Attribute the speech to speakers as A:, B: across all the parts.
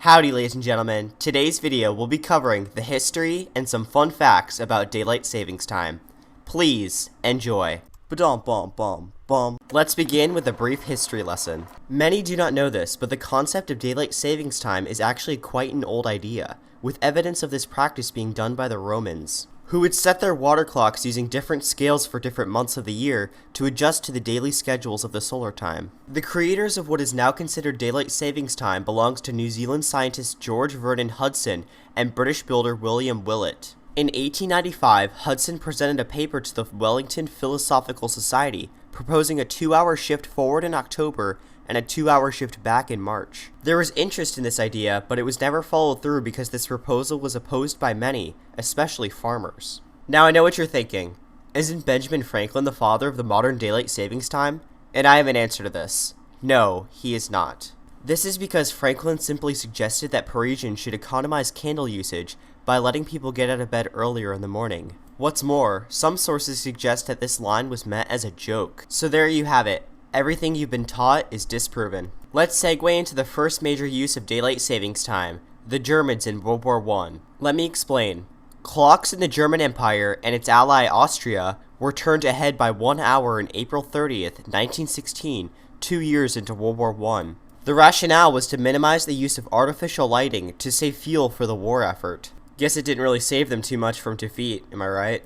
A: Howdy ladies and gentlemen, today's video will be covering the history and some fun facts about daylight savings time. Please enjoy. Let's begin with a brief history lesson. Many do not know this, but the concept of daylight savings time is actually quite an old idea, with evidence of this practice being done by the Romans, who would set their water clocks using different scales for different months of the year to adjust to the daily schedules of the solar time. The creators of what is now considered daylight savings time belongs to New Zealand scientist George Vernon Hudson and British builder William Willett. In 1895, Hudson presented a paper to the Wellington Philosophical Society, proposing a 2-hour shift forward in October and a 2-hour shift back in March. There was interest in this idea, but it was never followed through because this proposal was opposed by many, especially farmers. Now I know what you're thinking. Isn't Benjamin Franklin the father of the modern daylight savings time? And I have an answer to this. No, he is not. This is because Franklin simply suggested that Parisians should economize candle usage by letting people get out of bed earlier in the morning. What's more, some sources suggest that this line was meant as a joke. So there you have it. Everything you've been taught is disproven. Let's segue into the first major use of daylight savings time, the Germans in World War I. Let me explain. Clocks in the German Empire and its ally Austria were turned ahead by 1 hour on April 30th, 1916, 2 years into World War I. The rationale was to minimize the use of artificial lighting to save fuel for the war effort. Guess it didn't really save them too much from defeat, am I right?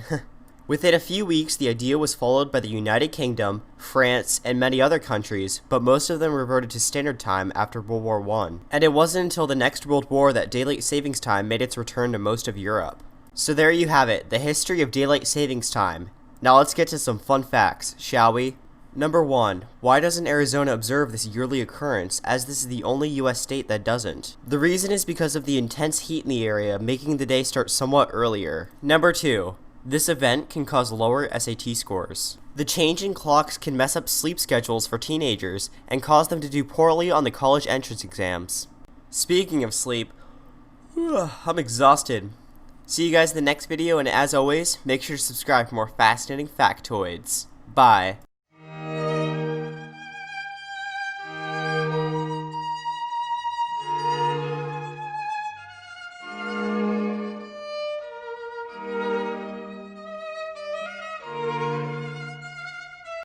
A: Within a few weeks, the idea was followed by the United Kingdom, France, and many other countries, but most of them reverted to standard time after World War I. And it wasn't until the next World War that daylight savings time made its return to most of Europe. So there you have it, the history of daylight savings time. Now let's get to some fun facts, shall we? Number 1. Why doesn't Arizona observe this yearly occurrence, as this is the only US state that doesn't? The reason is because of the intense heat in the area, making the day start somewhat earlier. Number 2. This event can cause lower SAT scores. The change in clocks can mess up sleep schedules for teenagers and cause them to do poorly on the college entrance exams. Speaking of sleep, I'm exhausted. See you guys in the next video, and as always, make sure to subscribe for more fascinating factoids. Bye.